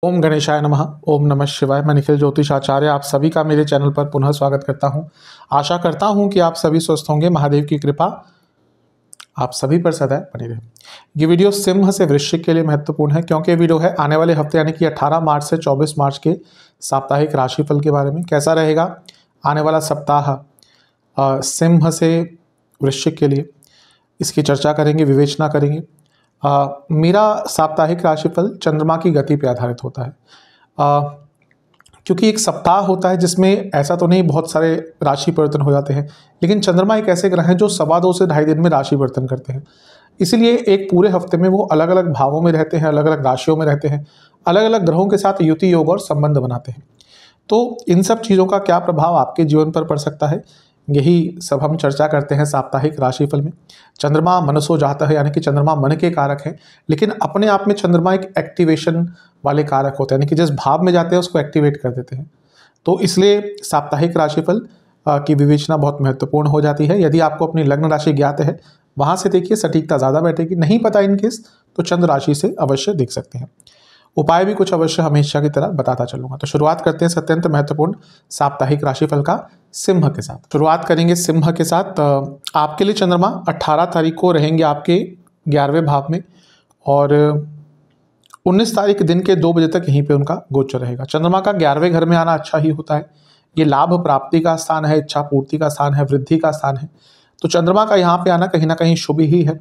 ओम गणेशाय नमः। ओम नमः शिवाय। मैं निखिल ज्योतिष आचार्य आप सभी का मेरे चैनल पर पुनः स्वागत करता हूं। आशा करता हूं कि आप सभी स्वस्थ होंगे। महादेव की कृपा आप सभी पर सदैव बनी रहे। ये वीडियो सिंह से वृश्चिक के लिए महत्वपूर्ण है क्योंकि ये वीडियो है आने वाले हफ्ते यानी कि 18 मार्च से 24 मार्च के साप्ताहिक राशिफल के बारे में। कैसा रहेगा आने वाला सप्ताह सिंह से वृश्चिक के लिए, इसकी चर्चा करेंगे, विवेचना करेंगे। मेरा साप्ताहिक राशिफल चंद्रमा की गति पर आधारित होता है, क्योंकि एक सप्ताह होता है जिसमें ऐसा तो नहीं बहुत सारे राशि परिवर्तन हो जाते हैं, लेकिन चंद्रमा एक ऐसे ग्रह हैं जो 2.25 से 2.5 दिन में राशि परिवर्तन करते हैं। इसलिए एक पूरे हफ्ते में वो अलग अलग भावों में रहते हैं, अलग अलग राशियों में रहते हैं, अलग अलग ग्रहों के साथ युति योग और संबंध बनाते हैं। तो इन सब चीज़ों का क्या प्रभाव आपके जीवन पर पड़ सकता है, यही सब हम चर्चा करते हैं साप्ताहिक राशिफल में। चंद्रमा मनसो जाता है, यानी कि चंद्रमा मन के कारक है, लेकिन अपने आप में चंद्रमा एक एक्टिवेशन वाले कारक होते हैं, यानी कि जिस भाव में जाते हैं उसको एक्टिवेट कर देते हैं। तो इसलिए साप्ताहिक राशिफल की विवेचना बहुत महत्वपूर्ण हो जाती है। यदि आपको अपनी लग्न राशि ज्ञात है, वहाँ से देखिए सटीकता ज़्यादा बैठेगी। नहीं पता इनकेस तो चंद्र राशि से अवश्य देख सकते हैं। उपाय भी कुछ अवश्य हमेशा की तरह बताता चलूंगा। तो शुरुआत करते हैं अत्यंत महत्वपूर्ण साप्ताहिक राशिफल का सिंह के साथ। शुरुआत करेंगे सिंह के साथ। आपके लिए चंद्रमा 18 तारीख को रहेंगे आपके 11वें भाव में और 19 तारीख दिन के 2 बजे तक यहीं पे उनका गोचर रहेगा। चंद्रमा का 11वें घर में आना अच्छा ही होता है। ये लाभ प्राप्ति का स्थान है, इच्छा पूर्ति का स्थान है, वृद्धि का स्थान है। तो चंद्रमा का यहाँ पे आना कहीं ना कहीं शुभ ही है।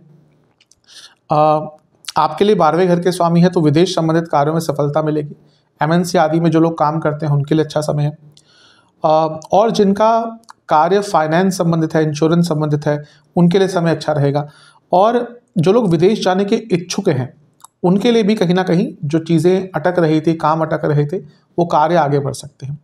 आपके लिए 12वें घर के स्वामी है तो विदेश संबंधित कार्यों में सफलता मिलेगी। MNC आदि में जो लोग काम करते हैं उनके लिए अच्छा समय है। और जिनका कार्य फाइनेंस संबंधित है, इंश्योरेंस संबंधित है, उनके लिए समय अच्छा रहेगा। और जो लोग विदेश जाने के इच्छुक हैं उनके लिए भी कहीं ना कहीं जो चीज़ें अटक रही थी, काम अटक रहे थे, वो कार्य आगे बढ़ सकते हैं।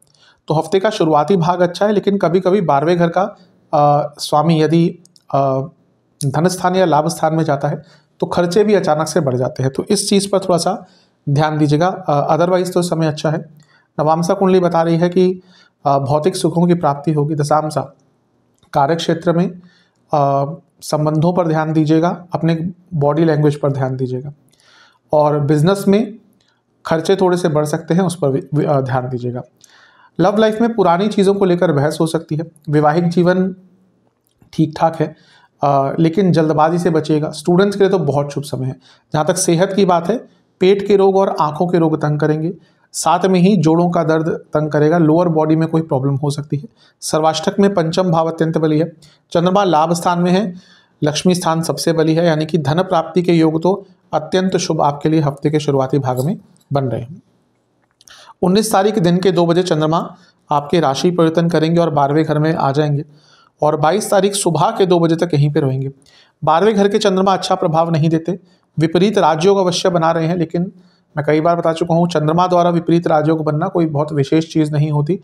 तो हफ्ते का शुरुआती भाग अच्छा है, लेकिन कभी कभी 12वें घर का स्वामी यदि धन स्थान या लाभ स्थान में जाता है तो खर्चे भी अचानक से बढ़ जाते हैं। तो इस चीज़ पर थोड़ा सा ध्यान दीजिएगा। अदरवाइज तो समय अच्छा है। नवामसा कुंडली बता रही है कि भौतिक सुखों की प्राप्ति होगी। दशामसा कार्य क्षेत्र में संबंधों पर ध्यान दीजिएगा, अपने बॉडी लैंग्वेज पर ध्यान दीजिएगा। और बिजनेस में खर्चे थोड़े से बढ़ सकते हैं, उस पर भी ध्यान दीजिएगा। लव लाइफ में पुरानी चीज़ों को लेकर बहस हो सकती है। वैवाहिक जीवन ठीक ठाक है, लेकिन जल्दबाजी से बचिएगा। स्टूडेंट्स के लिए तो बहुत शुभ समय है। जहाँ तक सेहत की बात है, पेट के रोग और आंखों के रोग तंग करेंगे, साथ में ही जोड़ों का दर्द तंग करेगा, लोअर बॉडी में कोई प्रॉब्लम हो सकती है। सर्वाष्टक में पंचम भाव अत्यंत बली है। चंद्रमा लाभ स्थान में है, लक्ष्मी स्थान सबसे बली है, यानी कि धन प्राप्ति के योग तो अत्यंत शुभ आपके लिए हफ्ते के शुरुआती भाग में बन रहे हैं। 19 तारीख दिन के 2 बजे चंद्रमा आपके राशि परिवर्तन करेंगे और 12वें घर में आ जाएंगे और 22 तारीख सुबह के 2 बजे तक यहीं पे रहेंगे। 12वें घर के चंद्रमा अच्छा प्रभाव नहीं देते। विपरीत राजयोग अवश्य बना रहे हैं, लेकिन मैं कई बार बता चुका हूँ चंद्रमा द्वारा विपरीत राजयोग बनना कोई बहुत विशेष चीज़ नहीं होती,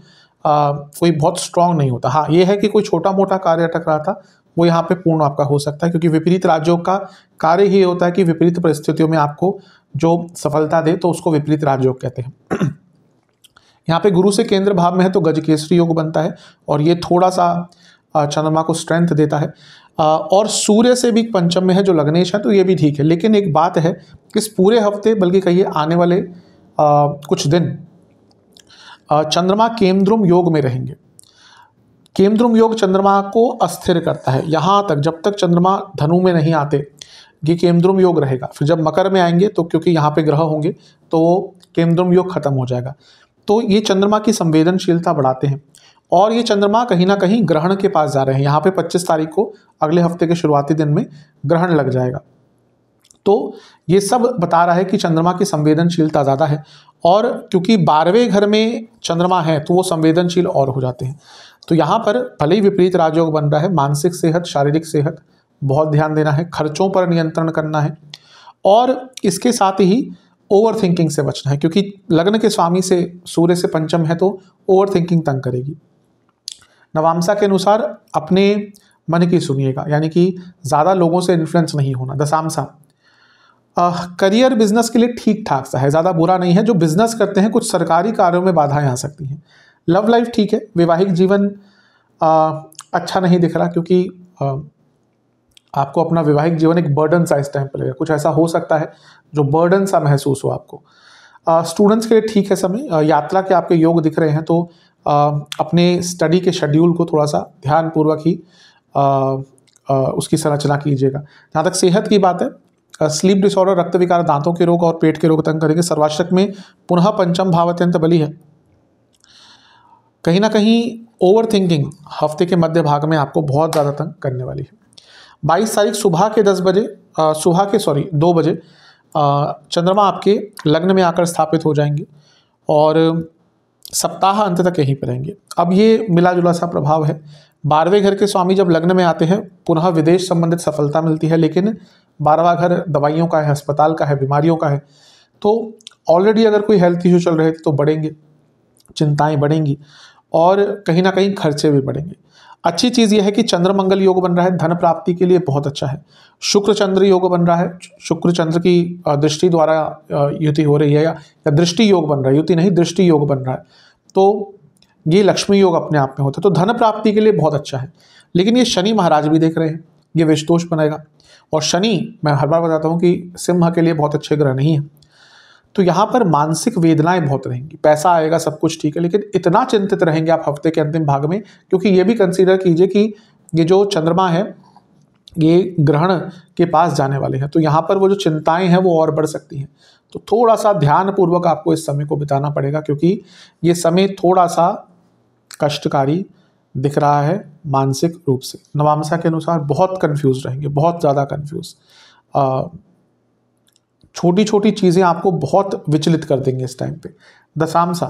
कोई बहुत स्ट्रांग नहीं होता। हाँ, ये है कि कोई छोटा मोटा कार्य अटक रहा था वो यहाँ पे पूर्ण आपका हो सकता है, क्योंकि विपरीत राजयोग का कार्य ही होता है कि विपरीत परिस्थितियों में आपको जो सफलता दे, तो उसको विपरीत राजयोग कहते हैं। यहाँ पे गुरु से केंद्र भाव में है तो गजकेसरी योग बनता है और ये थोड़ा सा चंद्रमा को स्ट्रेंथ देता है। और सूर्य से भी पंचम में है जो लग्नेश है, तो ये भी ठीक है। लेकिन एक बात है कि इस पूरे हफ्ते, बल्कि कहिए आने वाले कुछ दिन, चंद्रमा केमद्रुम योग में रहेंगे। केमद्रुम योग चंद्रमा को अस्थिर करता है। यहाँ तक जब तक चंद्रमा धनु में नहीं आते ये केमद्रुम योग रहेगा। फिर जब मकर में आएंगे तो क्योंकि यहाँ पे ग्रह होंगे तो वो केमद्रुम योग खत्म हो जाएगा। तो ये चंद्रमा की संवेदनशीलता बढ़ाते हैं और ये चंद्रमा कहीं ना कहीं ग्रहण के पास जा रहे हैं। यहाँ पे 25 तारीख को अगले हफ्ते के शुरुआती दिन में ग्रहण लग जाएगा। तो ये सब बता रहा है कि चंद्रमा की संवेदनशीलता ज़्यादा है और क्योंकि 12वें घर में चंद्रमा है तो वो संवेदनशील और हो जाते हैं। तो यहाँ पर भले ही विपरीत राजयोग बन रहा है, मानसिक सेहत, शारीरिक सेहत बहुत ध्यान देना है, खर्चों पर नियंत्रण करना है और इसके साथ ही ओवर थिंकिंग से बचना है, क्योंकि लग्न के स्वामी से सूर्य से पंचम है तो ओवर थिंकिंग तंग करेगी। नवामसा के अनुसार अपने मन की सुनिएगा, यानी कि ज़्यादा लोगों से इन्फ्लुएंस नहीं होना। दशामसा करियर बिजनेस के लिए ठीक ठाक सा है, ज़्यादा बुरा नहीं है। जो बिजनेस करते हैं कुछ सरकारी कार्यों में बाधाएं आ सकती हैं। लव लाइफ ठीक है। वैवाहिक जीवन अच्छा नहीं दिख रहा, क्योंकि आपको अपना वैवाहिक जीवन एक बर्डन सा इस टाइम पर लगेगा। कुछ ऐसा हो सकता है जो बर्डन सा महसूस हो आपको। स्टूडेंट्स के लिए ठीक है समय। यात्रा के आपके योग दिख रहे हैं, तो अपने स्टडी के शेड्यूल को थोड़ा सा ध्यानपूर्वक ही उसकी संरचना कीजिएगा। जहाँ तक सेहत की बात है, स्लीप डिसऑर्डर, रक्त विकार, दांतों के रोग और पेट के रोग तंग करेंगे। सर्वाष्टक में पुनः पंचम भाव अत्यंत बली है। कहीं ना कहीं ओवर थिंकिंग हफ्ते के मध्य भाग में आपको बहुत ज़्यादा तंग करने वाली है। 22 तारीख सुबह के 2 बजे चंद्रमा आपके लग्न में आकर स्थापित हो जाएंगे और सप्ताह अंत तक यहीं पर रहेंगे। अब ये मिला जुला सा प्रभाव है। 12वें घर के स्वामी जब लग्न में आते हैं, पुनः विदेश संबंधित सफलता मिलती है, लेकिन 12वां घर दवाइयों का है, अस्पताल का है, बीमारियों का है। तो ऑलरेडी अगर कोई हेल्थ इशू चल रहे थे तो बढ़ेंगे, चिंताएं बढ़ेंगी और कहीं ना कहीं खर्चे भी बढ़ेंगे। अच्छी चीज़ यह है कि चंद्र मंगल योग बन रहा है, धन प्राप्ति के लिए बहुत अच्छा है। शुक्र चंद्र योग बन रहा है, शुक्र चंद्र की दृष्टि द्वारा युति हो रही है, या दृष्टि योग बन रहा है, युति नहीं दृष्टि योग बन रहा है। तो ये लक्ष्मी योग अपने आप में होता है, तो धन प्राप्ति के लिए बहुत अच्छा है। लेकिन ये शनि महाराज भी देख रहे हैं, ये विषदोष बनेगा। और शनि, मैं हर बार बताता हूँ कि सिंह के लिए बहुत अच्छे ग्रह नहीं है। तो यहाँ पर मानसिक वेदनाएं बहुत रहेंगी। पैसा आएगा, सब कुछ ठीक है, लेकिन इतना चिंतित रहेंगे आप हफ्ते के अंतिम भाग में, क्योंकि ये भी कंसीडर कीजिए कि ये जो चंद्रमा है ये ग्रहण के पास जाने वाले हैं, तो यहाँ पर वो जो चिंताएं हैं वो और बढ़ सकती हैं। तो थोड़ा सा ध्यानपूर्वक आपको इस समय को बिताना पड़ेगा, क्योंकि ये समय थोड़ा सा कष्टकारी दिख रहा है मानसिक रूप से। नवामसा के अनुसार बहुत कंफ्यूज रहेंगे, बहुत ज़्यादा कंफ्यूज। छोटी छोटी चीज़ें आपको बहुत विचलित कर देंगे इस टाइम पे। दशामसा,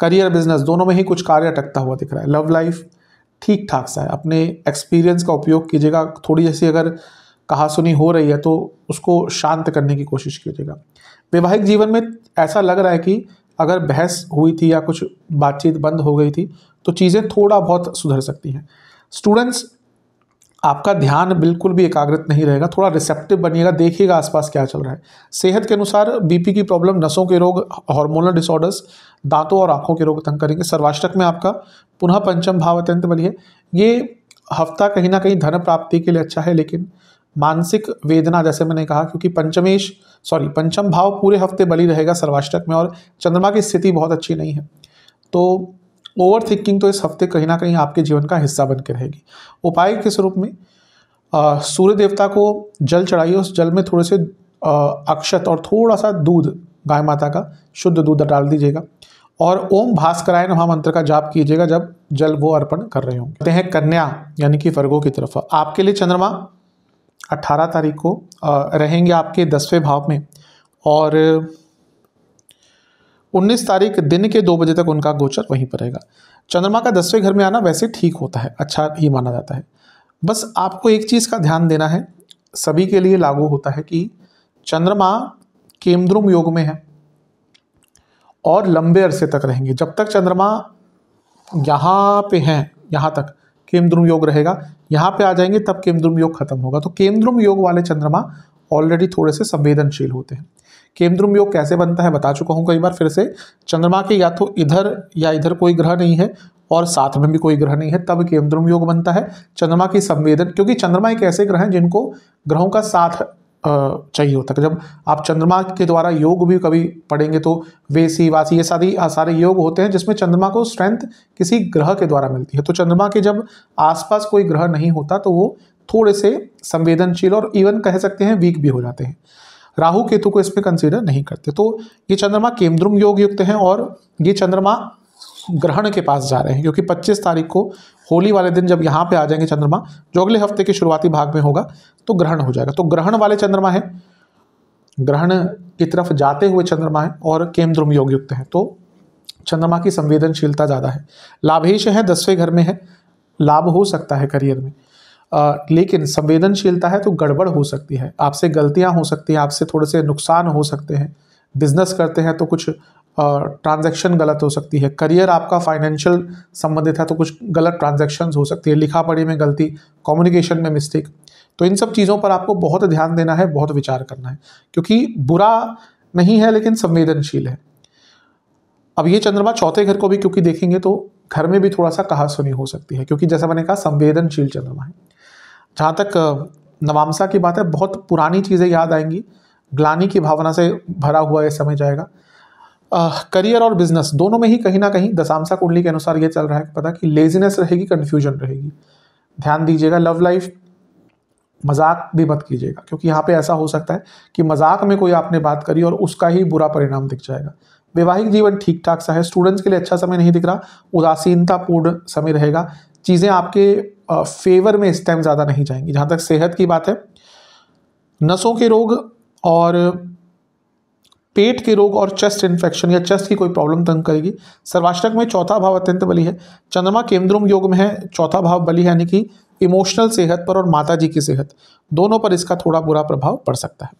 करियर बिजनेस दोनों में ही कुछ कार्य अटकता हुआ दिख रहा है। लव लाइफ ठीक ठाक सा है, अपने एक्सपीरियंस का उपयोग कीजिएगा। थोड़ी जैसी अगर कहासुनी हो रही है तो उसको शांत करने की कोशिश कीजिएगा। वैवाहिक जीवन में ऐसा लग रहा है कि अगर बहस हुई थी या कुछ बातचीत बंद हो गई थी तो चीज़ें थोड़ा बहुत सुधर सकती हैं। स्टूडेंट्स, आपका ध्यान बिल्कुल भी एकाग्रित नहीं रहेगा, थोड़ा रिसेप्टिव बनिएगा, देखिएगा आसपास क्या चल रहा है। सेहत के अनुसार बीपी की प्रॉब्लम, नसों के रोग, हार्मोनल डिसऑर्डर्स, दांतों और आंखों के रोग तंग करेंगे। सर्वाष्टक में आपका पुनः पंचम भाव अत्यंत बली है। ये हफ्ता कहीं ना कहीं धन प्राप्ति के लिए अच्छा है, लेकिन मानसिक वेदना, जैसे मैंने कहा, क्योंकि पंचम भाव पूरे हफ्ते बली रहेगा सर्वाष्टक में और चंद्रमा की स्थिति बहुत अच्छी नहीं है। तो ओवर थिंकिंग तो इस हफ्ते कहीं ना कहीं आपके जीवन का हिस्सा बन के रहेगी। उपाय के स्वरूप में सूर्य देवता को जल चढ़ाइए, उस जल में थोड़े से अक्षत और थोड़ा सा दूध, गाय माता का शुद्ध दूध डाल दीजिएगा और ओम भास्कराय नमः मंत्र का जाप कीजिएगा जब जल वो अर्पण कर रहे होंगे। कहते हैं कन्या यानी कि वर्गों की तरफ। आपके लिए चंद्रमा 18 तारीख को रहेंगे आपके 10वें भाव में और 19 तारीख दिन के 2 बजे तक उनका गोचर वहीं पर रहेगा। चंद्रमा का 10वें घर में आना वैसे ठीक होता है, अच्छा ही माना जाता है। बस आपको एक चीज़ का ध्यान देना है, सभी के लिए लागू होता है कि चंद्रमा केमद्रुम योग में है और लंबे अरसे तक रहेंगे। जब तक चंद्रमा यहाँ पे हैं, यहाँ तक केमद्रुम योग रहेगा, यहाँ पे आ जाएंगे तब केमद्रुम योग खत्म होगा। तो केमद्रुम योग वाले चंद्रमा ऑलरेडी थोड़े से संवेदनशील होते हैं। केमद्रुम योग कैसे बनता है बता चुका हूँ कई बार, फिर से। चंद्रमा के या तो इधर या इधर कोई ग्रह नहीं है और साथ में भी कोई ग्रह नहीं है, तब केमद्रुम योग बनता है। चंद्रमा की संवेदन, क्योंकि चंद्रमा एक ऐसे ग्रह हैं जिनको ग्रहों का साथ चाहिए होता है। जब आप चंद्रमा के द्वारा योग भी कभी पढ़ेंगे तो वेसी वासी ये सारे योग होते हैं जिसमें चंद्रमा को स्ट्रेंथ किसी ग्रह के द्वारा मिलती है। तो चंद्रमा के जब आसपास कोई ग्रह नहीं होता तो वो थोड़े से संवेदनशील और इवन कह सकते हैं वीक भी हो जाते हैं। राहु केतु को इसमें कंसीडर नहीं करते। तो ये चंद्रमा केमद्रुम योग युक्त हैं और ये चंद्रमा ग्रहण के पास जा रहे हैं, क्योंकि 25 तारीख को होली वाले दिन जब यहाँ पे आ जाएंगे चंद्रमा, जो अगले हफ्ते के शुरुआती भाग में होगा, तो ग्रहण हो जाएगा। तो ग्रहण वाले चंद्रमा है, ग्रहण की तरफ जाते हुए चंद्रमा है और केमद्रुम योग युक्त है, तो चंद्रमा की संवेदनशीलता ज़्यादा है। लाभेश है, 10वें घर में है, लाभ हो सकता है करियर में, लेकिन संवेदनशीलता है तो गड़बड़ हो सकती है, आपसे गलतियां हो सकती हैं, आपसे थोड़े से नुकसान हो सकते हैं। बिजनेस करते हैं तो कुछ ट्रांजैक्शन गलत हो सकती है। करियर आपका फाइनेंशियल संबंधित है तो कुछ गलत ट्रांजैक्शंस हो सकती है, लिखा पढ़ी में गलती, कम्युनिकेशन में मिस्टेक। तो इन सब चीज़ों पर आपको बहुत ध्यान देना है, बहुत विचार करना है, क्योंकि बुरा नहीं है लेकिन संवेदनशील है। अब ये चंद्रमा 4थे घर को भी क्योंकि देखेंगे तो घर में भी थोड़ा सा कहासुनी हो सकती है, क्योंकि जैसा मैंने कहा संवेदनशील चंद्रमा है। जहाँ तक नवामसा की बात है, बहुत पुरानी चीज़ें याद आएंगी, ग्लानि की भावना से भरा हुआ ये समय जाएगा। करियर और बिजनेस दोनों में ही कहीं ना कहीं दशांशा कुंडली के अनुसार ये चल रहा है पता कि लेजीनेस रहेगी, कन्फ्यूजन रहेगी। ध्यान दीजिएगा, लव लाइफ मजाक भी मत कीजिएगा, क्योंकि यहाँ पे ऐसा हो सकता है कि मजाक में कोई आपने बात करी और उसका ही बुरा परिणाम दिख जाएगा। वैवाहिक जीवन ठीक ठाक सा है, स्टूडेंट्स के लिए अच्छा समय नहीं दिख रहा, उदासीनतापूर्ण समय रहेगा, चीज़ें आपके फेवर में इस टाइम ज़्यादा नहीं जाएंगी। जहाँ तक सेहत की बात है, नसों के रोग और पेट के रोग और चेस्ट इन्फेक्शन या चेस्ट की कोई प्रॉब्लम तंग करेगी। सर्वाष्टक में चौथा भाव अत्यंत बली है, चंद्रमा केंद्रुम योग में है, चौथा भाव बली है, यानी कि इमोशनल सेहत पर और माता जी की सेहत दोनों पर इसका थोड़ा बुरा प्रभाव पड़ सकता है।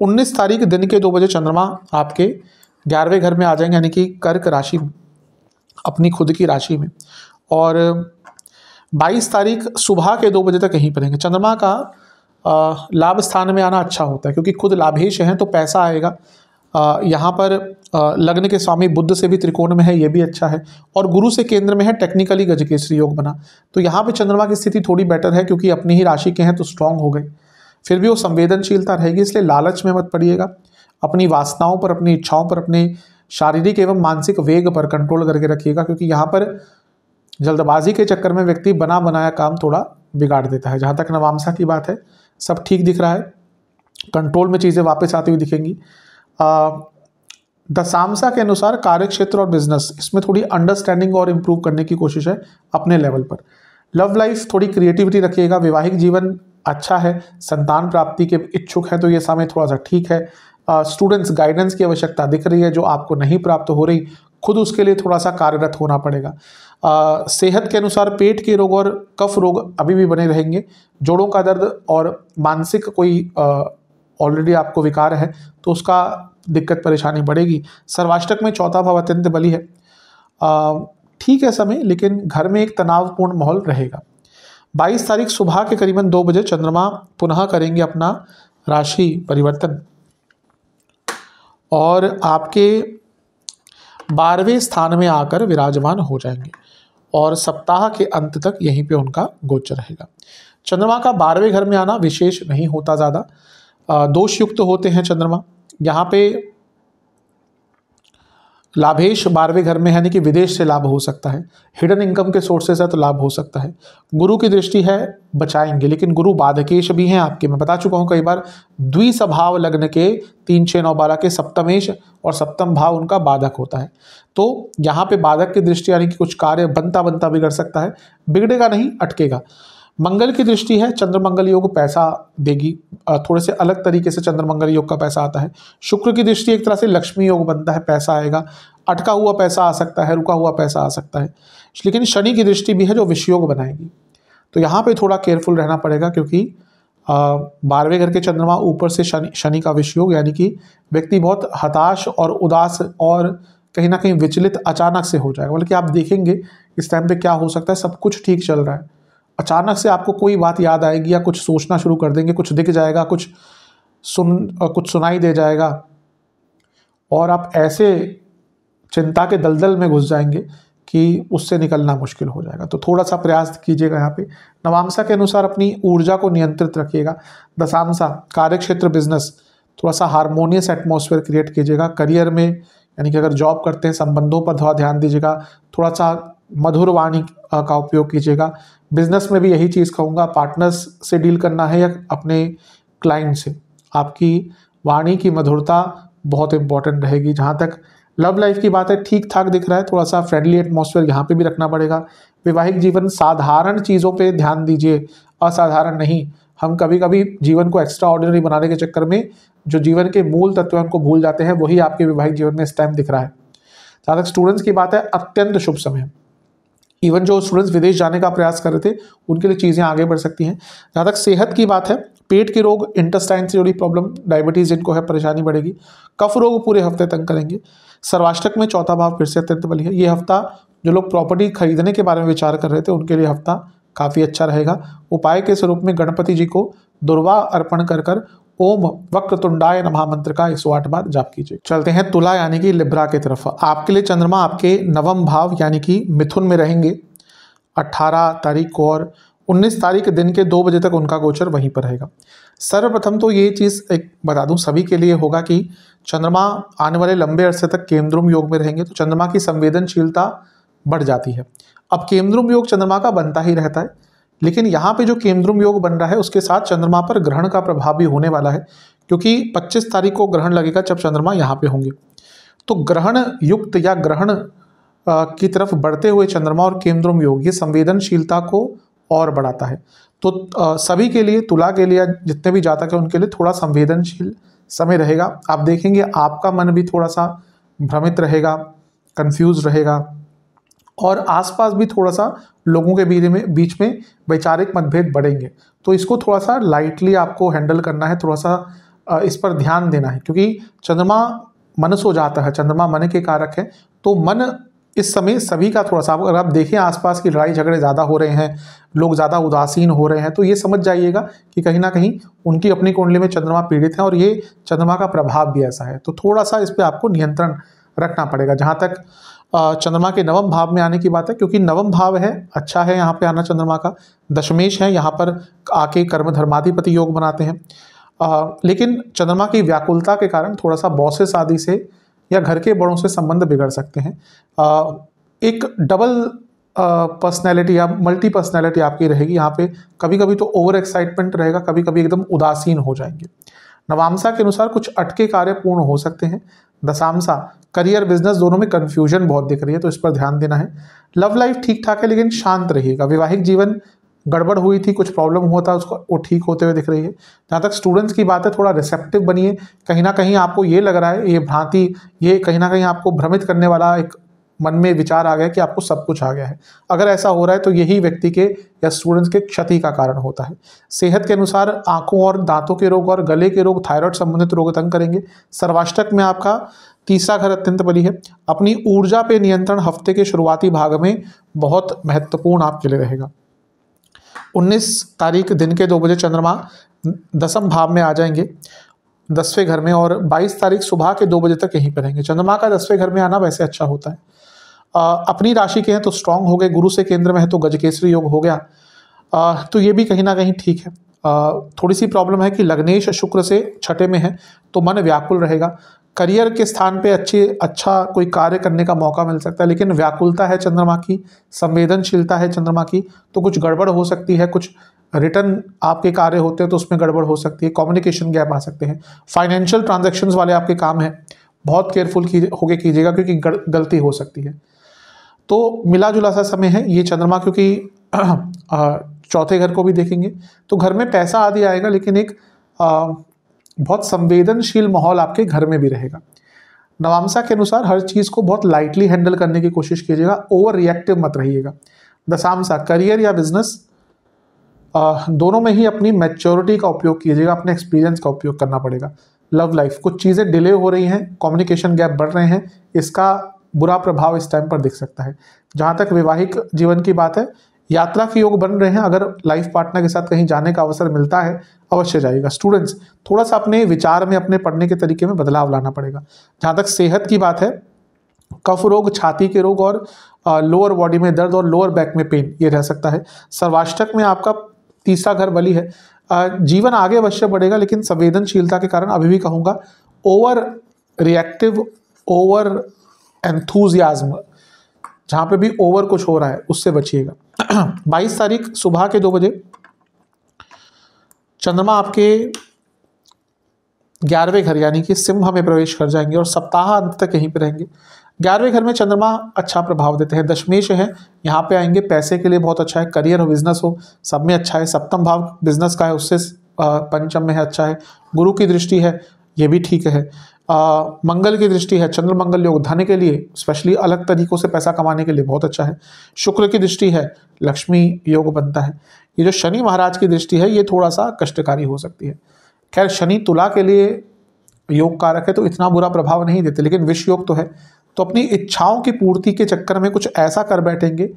19 तारीख दिन के 2 बजे चंद्रमा आपके 11वें घर में आ जाएंगे, यानी कि कर्क राशि में, अपनी खुद की राशि में, और 22 तारीख सुबह के 2 बजे तक यहीं पर रहेंगे। चंद्रमा का लाभ स्थान में आना अच्छा होता है, क्योंकि खुद लाभेश हैं तो पैसा आएगा। यहाँ पर लग्न के स्वामी बुध से भी त्रिकोण में है, ये भी अच्छा है, और गुरु से केंद्र में है, टेक्निकली गजकेसरी योग बना। तो यहाँ पे चंद्रमा की स्थिति थोड़ी बेटर है, क्योंकि अपनी ही राशि के हैं तो स्ट्रांग हो गए। फिर भी वो संवेदनशीलता रहेगी, इसलिए लालच में मत पड़िएगा। अपनी वासनाओं पर, अपनी इच्छाओं पर, अपने शारीरिक एवं मानसिक वेग पर कंट्रोल करके रखिएगा, क्योंकि यहाँ पर जल्दबाजी के चक्कर में व्यक्ति बना बनाया काम थोड़ा बिगाड़ देता है। जहाँ तक नवामसा की बात है, सब ठीक दिख रहा है, कंट्रोल में चीज़ें वापस आती हुई दिखेंगी। दशांशा के अनुसार कार्यक्षेत्र और बिजनेस, इसमें थोड़ी अंडरस्टैंडिंग और इम्प्रूव करने की कोशिश है अपने लेवल पर। लव लाइफ थोड़ी क्रिएटिविटी रखिएगा। वैवाहिक जीवन अच्छा है, संतान प्राप्ति के इच्छुक है तो ये समय थोड़ा सा ठीक है। स्टूडेंट्स गाइडेंस की आवश्यकता दिख रही है, जो आपको नहीं प्राप्त हो रही, खुद उसके लिए थोड़ा सा कार्यरत होना पड़ेगा। सेहत के अनुसार पेट के रोग और कफ रोग अभी भी बने रहेंगे। जोड़ों का दर्द और मानसिक कोई ऑलरेडी आपको विकार है तो उसका दिक्कत परेशानी बढ़ेगी। सर्वाष्टक में चौथा भाव अत्यंत बली है, ठीक है समय, लेकिन घर में एक तनावपूर्ण माहौल रहेगा। 22 तारीख सुबह के करीबन 2 बजे चंद्रमा पुनः करेंगे अपना राशि परिवर्तन और आपके 12वें स्थान में आकर विराजमान हो जाएंगे और सप्ताह के अंत तक यहीं पे उनका गोचर रहेगा। चंद्रमा का 12वें घर में आना विशेष नहीं होता, ज़्यादा दोष युक्त होते हैं चंद्रमा। यहाँ पे लाभेश 12वें घर में है, यानी कि विदेश से लाभ हो सकता है, हिडन इनकम के सोर्सेस है तो लाभ हो सकता है। गुरु की दृष्टि है, बचाएंगे, लेकिन गुरु बाधकेश भी हैं आपके, मैं बता चुका हूँ कई बार। द्विस्वभाव लग्न के 3, 6, 9, 12 के सप्तमेश और सप्तम भाव उनका बाधक होता है, तो यहाँ पे बाधक की दृष्टि यानी कि कुछ कार्य बनता बनता बिगड़ सकता है, बिगड़ेगा नहीं, अटकेगा। मंगल की दृष्टि है, चंद्र मंगल योग पैसा देगी, थोड़े से अलग तरीके से चंद्र मंगल योग का पैसा आता है। शुक्र की दृष्टि एक तरह से लक्ष्मी योग बनता है, पैसा आएगा, अटका हुआ पैसा आ सकता है, रुका हुआ पैसा आ सकता है। लेकिन शनि की दृष्टि भी है जो विषयोग बनाएगी, तो यहाँ पे थोड़ा केयरफुल रहना पड़ेगा, क्योंकि 12वें घर के चंद्रमा ऊपर से शनि का विषयोग, यानी कि व्यक्ति बहुत हताश और उदास और कहीं ना कहीं विचलित अचानक से हो जाएगा। बल्कि आप देखेंगे इस टाइम पे क्या हो सकता है, सब कुछ ठीक चल रहा है, अचानक से आपको कोई बात याद आएगी या कुछ सोचना शुरू कर देंगे, कुछ दिख जाएगा, कुछ सुनाई दे जाएगा और आप ऐसे चिंता के दलदल में घुस जाएंगे कि उससे निकलना मुश्किल हो जाएगा। तो थोड़ा सा प्रयास कीजिएगा यहाँ पे। नवामसा के अनुसार अपनी ऊर्जा को नियंत्रित रखिएगा। दशांशा कार्यक्षेत्र बिजनेस, थोड़ा सा हारमोनियस एटमॉस्फेयर क्रिएट कीजिएगा। करियर में यानी कि अगर जॉब करते हैं, संबंधों पर थोड़ा ध्यान दीजिएगा, थोड़ा सा मधुर वाणी का उपयोग कीजिएगा। बिजनेस में भी यही चीज़ कहूँगा, पार्टनर्स से डील करना है या अपने क्लाइंट से, आपकी वाणी की मधुरता बहुत इंपॉर्टेंट रहेगी। जहाँ तक लव लाइफ की बात है, ठीक ठाक दिख रहा है, थोड़ा सा फ्रेंडली एटमॉस्फेयर यहाँ पे भी रखना पड़ेगा। वैवाहिक जीवन साधारण चीज़ों पे ध्यान दीजिए, असाधारण नहीं। हम कभी कभी जीवन को एक्स्ट्रा ऑर्डिनरी बनाने के चक्कर में जो जीवन के मूल तत्व हैं उनको भूल जाते हैं, वही आपके वैवाहिक जीवन में इस टाइम दिख रहा है। जहाँ तक स्टूडेंट्स की बात है, अत्यंत शुभ समय है। इवन जो स्टूडेंट्स विदेश जाने का प्रयास कर रहे थे उनके लिए चीज़ें आगे बढ़ सकती हैं। जहाँ तक सेहत की बात है, पेट के रोग, इंटेस्टाइन से जुड़ी प्रॉब्लम, डायबिटीज़ जिनको है परेशानी बढ़ेगी। कफ रोग पूरे हफ्ते तंग करेंगे। सर्वाष्टक में चौथा भाव फिर से अत्यंत बली है। ये हफ्ता जो लोग प्रॉपर्टी खरीदने के बारे में विचार कर रहे थे उनके लिए हफ्ता काफ़ी अच्छा रहेगा। उपाय के स्वरूप में गणपति जी को दुर्वा अर्पण कर कर ओम वक्रतुंडाय नमः मंत्र का 108 बार जाप कीजिए। चलते हैं तुला यानी कि लिब्रा की तरफ। आपके लिए चंद्रमा आपके नवम भाव यानी कि मिथुन में रहेंगे 18 तारीख को और 19 तारीख दिन के 2 बजे तक उनका गोचर वहीं पर रहेगा। सर्वप्रथम तो ये चीज़ एक बता दूं सभी के लिए होगा कि चंद्रमा आने वाले लंबे अरसे तक केंद्रुम योग में रहेंगे तो चंद्रमा की संवेदनशीलता बढ़ जाती है। अब केंद्रुम योग चंद्रमा का बनता ही रहता है, लेकिन यहाँ पे जो केंद्रुम योग बन रहा है उसके साथ चंद्रमा पर ग्रहण का प्रभाव भी होने वाला है, क्योंकि 25 तारीख को ग्रहण लगेगा जब चंद्रमा यहाँ पे होंगे। तो ग्रहण युक्त या ग्रहण की तरफ बढ़ते हुए चंद्रमा और केंद्रुम योग ये संवेदनशीलता को और बढ़ाता है। तो सभी के लिए, तुला के लिए, जितने भी जातक हैं उनके लिए थोड़ा संवेदनशील समय रहेगा। आप देखेंगे आपका मन भी थोड़ा सा भ्रमित रहेगा, कंफ्यूज रहेगा, और आसपास भी थोड़ा सा लोगों के बीच में वैचारिक मतभेद बढ़ेंगे। तो इसको थोड़ा सा लाइटली आपको हैंडल करना है, थोड़ा सा इस पर ध्यान देना है, क्योंकि चंद्रमा मन सो जाता है, चंद्रमा मन के कारक है। तो मन इस समय सभी का थोड़ा सा, अगर आप देखें आसपास की लड़ाई झगड़े ज़्यादा हो रहे हैं, लोग ज़्यादा उदासीन हो रहे हैं, तो ये समझ जाइएगा कि कहीं ना कहीं उनकी अपनी कुंडली में चंद्रमा पीड़ित है और ये चंद्रमा का प्रभाव भी ऐसा है। तो थोड़ा सा इस पर आपको नियंत्रण रखना पड़ेगा। जहाँ तक चंद्रमा के नवम भाव में आने की बात है, क्योंकि नवम भाव है, अच्छा है यहाँ पे आना चंद्रमा का, दशमेश है, यहाँ पर आके कर्म धर्माधिपति योग बनाते हैं। लेकिन चंद्रमा की व्याकुलता के कारण थोड़ा सा बॉसेस आदि से या घर के बड़ों से संबंध बिगड़ सकते हैं। एक डबल पर्सनैलिटी या मल्टी पर्सनैलिटी आपकी रहेगी यहाँ पे। कभी कभी तो ओवर एक्साइटमेंट रहेगा, कभी कभी एकदम उदासीन हो जाएंगे। नवांशा के अनुसार कुछ अटके कार्य पूर्ण हो सकते हैं। दशांशा करियर बिजनेस दोनों में कंफ्यूजन बहुत दिख रही है, तो इस पर ध्यान देना है। लव लाइफ ठीक ठाक है लेकिन शांत रहिएगा। वैवाहिक जीवन गड़बड़ हुई थी, कुछ प्रॉब्लम हुआ था, उसको वो ठीक होते हुए दिख रही है। जहाँ तक स्टूडेंट्स की बात है, थोड़ा रिसेप्टिव बनिए। कहीं ना कहीं आपको ये लग रहा है, ये भ्रांति, ये कहीं ना कहीं आपको भ्रमित करने वाला एक मन में विचार आ गया कि आपको सब कुछ आ गया है। अगर ऐसा हो रहा है तो यही व्यक्ति के या स्टूडेंट्स के क्षति का कारण होता है। सेहत के अनुसार आंखों और दांतों के रोग और गले के रोग, थायराइड संबंधित रोग तंग करेंगे। सर्वाष्टक में आपका तीसरा घर अत्यंत बली है। अपनी ऊर्जा पे नियंत्रण हफ्ते के शुरुआती भाग में बहुत महत्वपूर्ण आपके लिए रहेगा। 19 तारीख दिन के 2 बजे चंद्रमा दसम भाव में आ जाएंगे, 10वें घर में, और 22 तारीख सुबह के 2 बजे तक यहीं पर रहेंगे। चंद्रमा का 10वें घर में आना वैसे अच्छा होता है। अपनी राशि के हैं तो स्ट्रांग हो गए, गुरु से केंद्र में है तो गजकेसरी योग हो गया, तो ये भी कहीं ना कहीं ठीक है। थोड़ी सी प्रॉब्लम है कि लग्नेश शुक्र से छठे में है तो मन व्याकुल रहेगा। करियर के स्थान पे अच्छा कोई कार्य करने का मौका मिल सकता है, लेकिन व्याकुलता है चंद्रमा की, संवेदनशीलता है चंद्रमा की, तो कुछ गड़बड़ हो सकती है। कुछ रिटर्न आपके कार्य होते हैं तो उसमें गड़बड़ हो सकती है, कम्युनिकेशन गैप आ सकते हैं। फाइनेंशियल ट्रांजैक्शंस वाले आपके काम हैं, बहुत केयरफुल होके कीजिएगा क्योंकि गलती हो सकती है। तो मिला जुला सा समय है ये चंद्रमा, क्योंकि चौथे घर को भी देखेंगे तो घर में पैसा आदि आएगा, लेकिन एक बहुत संवेदनशील माहौल आपके घर में भी रहेगा। नवांशा के अनुसार हर चीज़ को बहुत लाइटली हैंडल करने की कोशिश कीजिएगा, ओवर रिएक्टिव मत रहिएगा। दशांशा करियर या बिजनेस दोनों में ही अपनी मैच्योरिटी का उपयोग कीजिएगा, अपने एक्सपीरियंस का उपयोग करना पड़ेगा। लव लाइफ कुछ चीज़ें डिले हो रही हैं, कम्युनिकेशन गैप बढ़ रहे हैं, इसका बुरा प्रभाव इस टाइम पर दिख सकता है। जहाँ तक वैवाहिक जीवन की बात है, यात्रा के योग बन रहे हैं, अगर लाइफ पार्टनर के साथ कहीं जाने का अवसर मिलता है अवश्य जाइएगा। स्टूडेंट्स थोड़ा सा अपने विचार में, अपने पढ़ने के तरीके में बदलाव लाना पड़ेगा। जहाँ तक सेहत की बात है, कफ रोग, छाती के रोग और लोअर बॉडी में दर्द और लोअर बैक में पेन ये रह सकता है। सर्वाष्टक में आपका तीसरा घर बली है। जीवन आगे अवश्य बढ़ेगा, लेकिन संवेदनशीलता के कारण अभी भी कहूँगा ओवर रिएक्टिव, ओवर एंथुजियाज्म, जहाँ पे भी ओवर कुछ हो रहा है उससे बचिएगा। 22 तारीख सुबह के 2 बजे चंद्रमा आपके 11वें घर यानी कि सिंह में प्रवेश कर जाएंगे और सप्ताह अंत तक यहीं पे रहेंगे। 11वें घर में चंद्रमा अच्छा प्रभाव देते हैं। दशमेश है, यहाँ पे आएंगे, पैसे के लिए बहुत अच्छा है, करियर हो बिजनेस हो सब में अच्छा है। सप्तम भाव बिजनेस का है, उससे पंचम में है, अच्छा है। गुरु की दृष्टि है, ये भी ठीक है। मंगल की दृष्टि है, चंद्र मंगल योग धन के लिए, स्पेशली अलग तरीकों से पैसा कमाने के लिए बहुत अच्छा है। शुक्र की दृष्टि है, लक्ष्मी योग बनता है। ये जो शनि महाराज की दृष्टि है ये थोड़ा सा कष्टकारी हो सकती है। खैर शनि तुला के लिए योग कारक है तो इतना बुरा प्रभाव नहीं देते, लेकिन विष योग तो है, तो अपनी इच्छाओं की पूर्ति के चक्कर में कुछ ऐसा कर बैठेंगे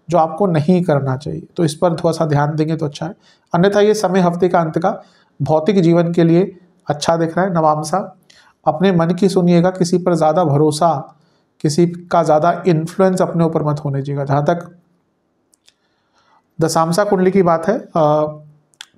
जो आपको नहीं करना चाहिए, तो इस पर थोड़ा सा ध्यान देंगे तो अच्छा है। अन्यथा ये समय हफ्ते का अंत का भौतिक जीवन के लिए अच्छा दिख रहा है। नवांशा अपने मन की सुनिएगा, किसी पर ज़्यादा भरोसा, किसी का ज़्यादा इन्फ्लुएंस अपने ऊपर मत होने दीजिएगा। जहाँ तक दशांशा कुंडली की बात है,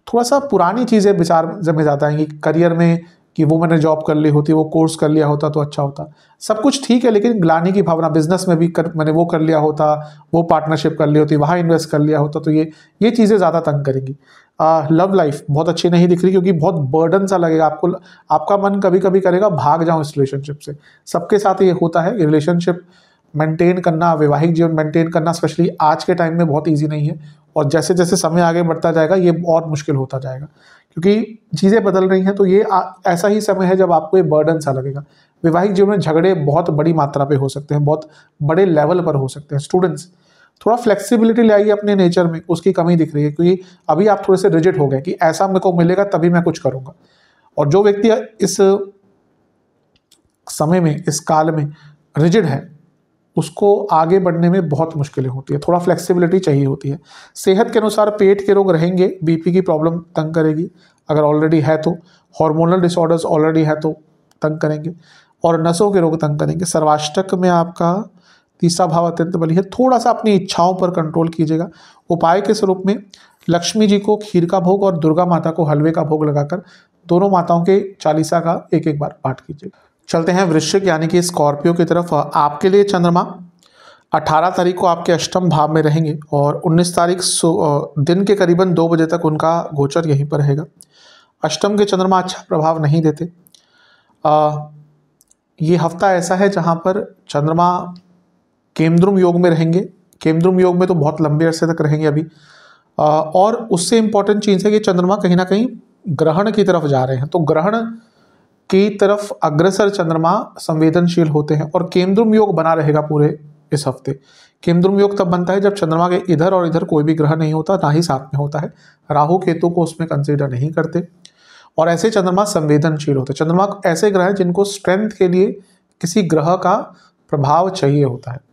थोड़ा सा पुरानी चीज़ें विचार में ज़्यादा आएंगी करियर में, कि वो मैंने जॉब कर ली होती, वो कोर्स कर लिया होता तो अच्छा होता। सब कुछ ठीक है, लेकिन ग्लानि की भावना, बिजनेस में भी मैंने वो कर लिया होता, वो पार्टनरशिप कर ली होती, वहाँ इन्वेस्ट कर लिया होता, तो ये चीज़ें ज़्यादा तंग करेंगी। लव लाइफ बहुत अच्छी नहीं दिख रही, क्योंकि बहुत बर्डन सा लगेगा आपको। आपका मन कभी कभी करेगा भाग जाऊँ इस रिलेशनशिप से। सबके साथ ये होता है, रिलेशनशिप मेंटेन करना, वैवाहिक जीवन मेंटेन करना स्पेशली आज के टाइम में बहुत ईजी नहीं है, और जैसे जैसे समय आगे बढ़ता जाएगा ये और मुश्किल होता जाएगा, क्योंकि चीज़ें बदल रही हैं। तो ये ऐसा ही समय है जब आपको ये बर्डन सा लगेगा। वैवाहिक जीवन में झगड़े बहुत बड़ी मात्रा पे हो सकते हैं, बहुत बड़े लेवल पर हो सकते हैं। स्टूडेंट्स, थोड़ा फ्लेक्सिबिलिटी लाइए अपने नेचर में, उसकी कमी दिख रही है, क्योंकि अभी आप थोड़े से रिजिड हो गए कि ऐसा मेरे को मिलेगा तभी मैं कुछ करूँगा। और जो व्यक्ति इस समय में, इस काल में रिजिड है, उसको आगे बढ़ने में बहुत मुश्किलें होती है, थोड़ा फ्लेक्सिबिलिटी चाहिए होती है। सेहत के अनुसार पेट के रोग रहेंगे, बीपी की प्रॉब्लम तंग करेगी अगर ऑलरेडी है तो, हार्मोनल डिसऑर्डर्स ऑलरेडी है तो तंग करेंगे, और नसों के रोग तंग करेंगे। सर्वाष्टक में आपका तीसरा भाव अत्यंत बली है, थोड़ा सा अपनी इच्छाओं पर कंट्रोल कीजिएगा। उपाय के स्वरूप में लक्ष्मी जी को खीर का भोग और दुर्गा माता को हलवे का भोग लगाकर दोनों माताओं के चालीसा का एक एक बार पाठ कीजिएगा। चलते हैं वृश्चिक यानी कि स्कॉर्पियो की तरफ। आपके लिए चंद्रमा 18 तारीख को आपके अष्टम भाव में रहेंगे और 19 तारीख दिन के करीबन 2 बजे तक उनका गोचर यहीं पर रहेगा। अष्टम के चंद्रमा अच्छा प्रभाव नहीं देते। ये हफ्ता ऐसा है जहाँ पर चंद्रमा केमद्रुम योग में रहेंगे। केमद्रुम योग में तो बहुत लंबे अरसे तक रहेंगे अभी। और उससे इम्पॉर्टेंट चीज़ है कि चंद्रमा कहीं ना कहीं ग्रहण की तरफ जा रहे हैं, तो ग्रहण की तरफ अग्रसर चंद्रमा संवेदनशील होते हैं, और केमद्रुम योग बना रहेगा पूरे इस हफ्ते। केमद्रुम योग तब बनता है जब चंद्रमा के इधर और इधर कोई भी ग्रह नहीं होता, ना ही साथ में होता है। राहु केतु को उसमें कंसीडर नहीं करते, और ऐसे चंद्रमा संवेदनशील होते हैं। चंद्रमा ऐसे ग्रह हैं जिनको स्ट्रेंथ के लिए किसी ग्रह का प्रभाव चाहिए होता है।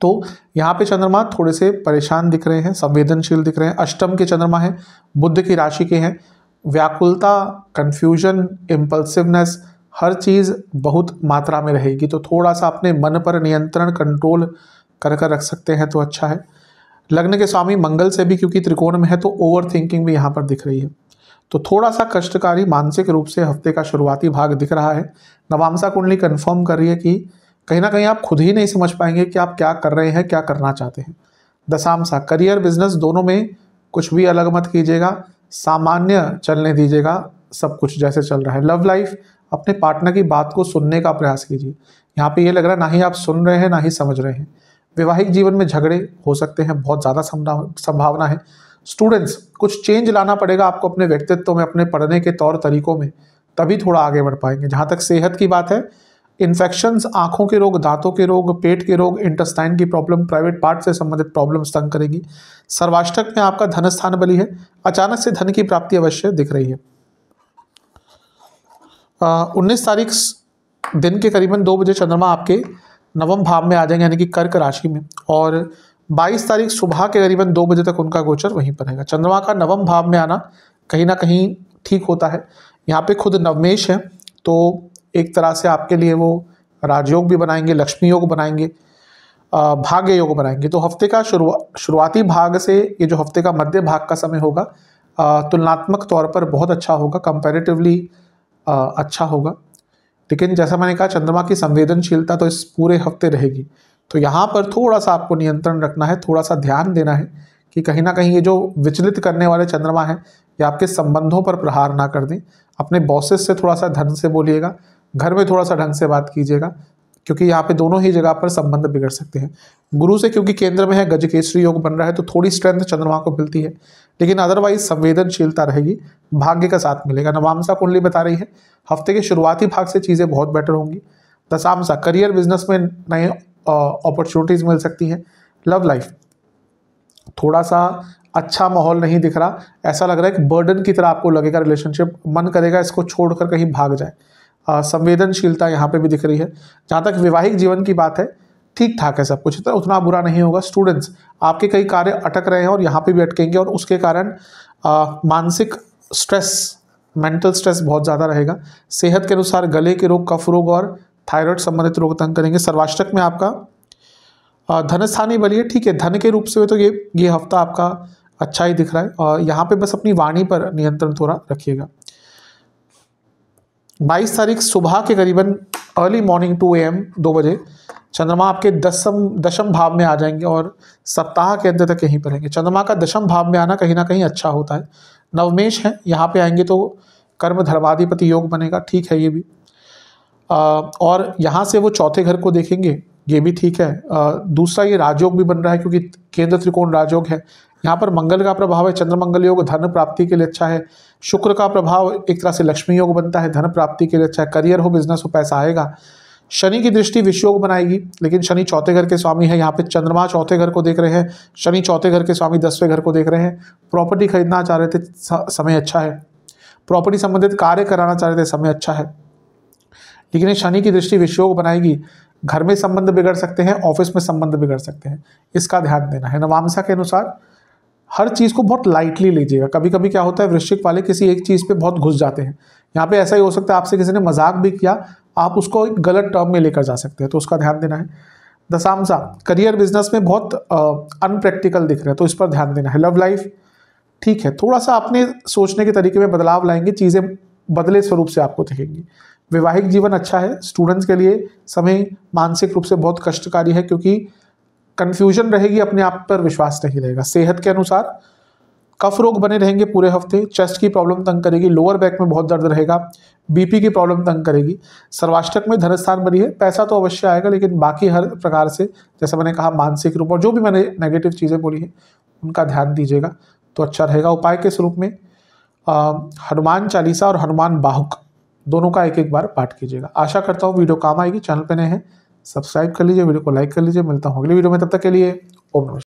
तो यहाँ पे चंद्रमा थोड़े से परेशान दिख रहे हैं, संवेदनशील दिख रहे हैं। अष्टम के चंद्रमा हैं, बुध की राशि के हैं। व्याकुलता, कंफ्यूजन, इम्पल्सिवनेस, हर चीज़ बहुत मात्रा में रहेगी, तो थोड़ा सा अपने मन पर नियंत्रण, कंट्रोल कर रख सकते हैं तो अच्छा है। लग्न के स्वामी मंगल से भी क्योंकि त्रिकोण में है, तो ओवर थिंकिंग भी यहाँ पर दिख रही है, तो थोड़ा सा कष्टकारी मानसिक रूप से हफ्ते का शुरुआती भाग दिख रहा है। नवामसा कुंडली कंफर्म कर रही है कि कहीं ना कहीं आप खुद ही नहीं समझ पाएंगे कि आप क्या कर रहे हैं, क्या करना चाहते हैं। दशामसा, करियर बिजनेस दोनों में कुछ भी अलग मत कीजिएगा, सामान्य चलने दीजिएगा, सब कुछ जैसे चल रहा है। लव लाइफ, अपने पार्टनर की बात को सुनने का प्रयास कीजिए। यहाँ पे ये लग रहा है ना ही आप सुन रहे हैं ना ही समझ रहे हैं। वैवाहिक जीवन में झगड़े हो सकते हैं, बहुत ज़्यादा संभावना है। स्टूडेंट्स, कुछ चेंज लाना पड़ेगा आपको अपने व्यक्तित्व में, अपने पढ़ने के तौर तरीकों में, तभी थोड़ा आगे बढ़ पाएंगे। जहाँ तक सेहत की बात है, इन्फेक्शंस, आंखों के रोग, दांतों के रोग, पेट के रोग, इंटेस्टाइन की प्रॉब्लम, प्राइवेट पार्ट से संबंधित प्रॉब्लम्स तंग करेगी। सर्वाष्टक में आपका धन स्थान बली है, अचानक से धन की प्राप्ति अवश्य दिख रही है। 19 तारीख दिन के करीबन 2 बजे चंद्रमा आपके नवम भाव में आ जाएंगे, यानी कि कर्क राशि में, और 22 तारीख सुबह के करीबन 2 बजे तक उनका गोचर वहीं पर रहेगा। चंद्रमा का नवम भाव में आना कहीं ना कहीं ठीक होता है। यहाँ पे खुद नवमेश है, तो एक तरह से आपके लिए वो राजयोग भी बनाएंगे, लक्ष्मी योग बनाएंगे, भाग्य योग बनाएंगे। तो हफ्ते का शुरुआती भाग से ये जो हफ्ते का मध्य भाग का समय होगा, तुलनात्मक तौर पर बहुत अच्छा होगा, कंपैरेटिवली अच्छा होगा। लेकिन जैसा मैंने कहा, चंद्रमा की संवेदनशीलता तो इस पूरे हफ्ते रहेगी, तो यहाँ पर थोड़ा सा आपको नियंत्रण रखना है, थोड़ा सा ध्यान देना है कि कहीं ना कहीं ये जो विचलित करने वाले चंद्रमा है, ये आपके संबंधों पर प्रहार ना कर दें। अपने बॉसेस से थोड़ा सा ढंग से बोलिएगा, घर में थोड़ा सा ढंग से बात कीजिएगा, क्योंकि यहाँ पे दोनों ही जगह पर संबंध बिगड़ सकते हैं। गुरु से क्योंकि केंद्र में है, गजकेसरी योग बन रहा है, तो थोड़ी स्ट्रेंथ चंद्रमा को मिलती है, लेकिन अदरवाइज संवेदनशीलता रहेगी, भाग्य का साथ मिलेगा। नवामसा कुंडली बता रही है हफ्ते के शुरुआती भाग से चीज़ें बहुत बेटर होंगी। दशामसा, करियर बिजनेस में नए अपॉर्चुनिटीज़ मिल सकती हैं। लव लाइफ, थोड़ा सा अच्छा माहौल नहीं दिख रहा, ऐसा लग रहा है कि बर्डन की तरह आपको लगेगा रिलेशनशिप, मन करेगा इसको छोड़कर कहीं भाग जाए। संवेदनशीलता यहाँ पे भी दिख रही है। जहाँ तक वैवाहिक जीवन की बात है, ठीक ठाक है सब कुछ, तो उतना बुरा नहीं होगा। स्टूडेंट्स, आपके कई कार्य अटक रहे हैं और यहाँ पे भी अटकेंगे, और उसके कारण मानसिक स्ट्रेस, मेंटल स्ट्रेस बहुत ज़्यादा रहेगा। सेहत के अनुसार गले के रोग, कफ रोग और थायराइड संबंधित रोग तंग करेंगे। सर्वाष्टक में आपका धन स्थानीय बलिए, ठीक है, धन के रूप से तो ये हफ्ता आपका अच्छा ही दिख रहा है। और यहाँ पे बस अपनी वाणी पर नियंत्रण थोड़ा रखिएगा। 22 तारीख सुबह के करीबन अर्ली मॉर्निंग 2 AM 2 बजे चंद्रमा आपके दशम भाव में आ जाएंगे और सप्ताह के अंत तक यहीं पर रहेंगे। चंद्रमा का दशम भाव में आना कहीं ना कहीं अच्छा होता है। नवमेश है, यहाँ पे आएंगे तो कर्म धर्माधिपति योग बनेगा, ठीक है ये भी। और यहाँ से वो चौथे घर को देखेंगे, ये भी ठीक है। दूसरा ये राजयोग भी बन रहा है क्योंकि केंद्र त्रिकोण राजयोग है। यहाँ पर मंगल का प्रभाव है, चंद्र मंगल योग धन प्राप्ति के लिए अच्छा है। शुक्र का प्रभाव एक तरह से लक्ष्मी योग बनता है, धन प्राप्ति के लिए अच्छा है। करियर हो, बिजनेस हो, पैसा आएगा। शनि की दृष्टि विष योग बनाएगी, लेकिन शनि चौथे घर के स्वामी है। यहाँ पे चंद्रमा चौथे घर को देख रहे हैं, शनि चौथे घर के स्वामी 10वें घर को देख रहे हैं। प्रॉपर्टी खरीदना चाह रहे थे, समय अच्छा है। प्रॉपर्टी संबंधित कार्य कराना चाह रहे थे, समय अच्छा है। लेकिन ये शनि की दृष्टि विष योग बनाएगी, घर में संबंध बिगड़ सकते हैं, ऑफिस में संबंध बिगड़ सकते हैं, इसका ध्यान देना है। नवांशा के अनुसार हर चीज़ को बहुत लाइटली लीजिएगा। कभी कभी क्या होता है, वृश्चिक वाले किसी एक चीज़ पे बहुत घुस जाते हैं। यहाँ पे ऐसा ही हो सकता है, आपसे किसी ने मजाक भी किया, आप उसको एक गलत टर्म में लेकर जा सकते हैं, तो उसका ध्यान देना है। दशांशा करियर बिजनेस में बहुत अनप्रैक्टिकल दिख रहे हैं, तो इस पर ध्यान देना है। लव लाइफ ठीक है, थोड़ा सा अपने सोचने के तरीके में बदलाव लाएंगे, चीज़ें बदले स्वरूप से आपको दिखेंगी। वैवाहिक जीवन अच्छा है। स्टूडेंट्स के लिए समय मानसिक रूप से बहुत कष्टकारी है क्योंकि कंफ्यूजन रहेगी, अपने आप पर विश्वास नहीं रहेगा। सेहत के अनुसार कफ रोग बने रहेंगे पूरे हफ्ते, चेस्ट की प्रॉब्लम तंग करेगी, लोअर बैक में बहुत दर्द रहेगा, बीपी की प्रॉब्लम तंग करेगी। सर्वाष्टक में धनस्थान बनी है, पैसा तो अवश्य आएगा, लेकिन बाकी हर प्रकार से जैसे मैंने कहा मानसिक रूप और जो भी मैंने नेगेटिव चीज़ें बोली हैं उनका ध्यान दीजिएगा तो अच्छा रहेगा। उपाय के स्वरूप में हनुमान चालीसा और हनुमान बाहुक दोनों का एक बार पाठ कीजिएगा। आशा करता हूँ वीडियो काम आएगी। चैनल पे नए हैं सब्सक्राइब कर लीजिए, वीडियो को लाइक कर लीजिए। मिलता हूँ अगली वीडियो में, तब तक के लिए ओम नमः।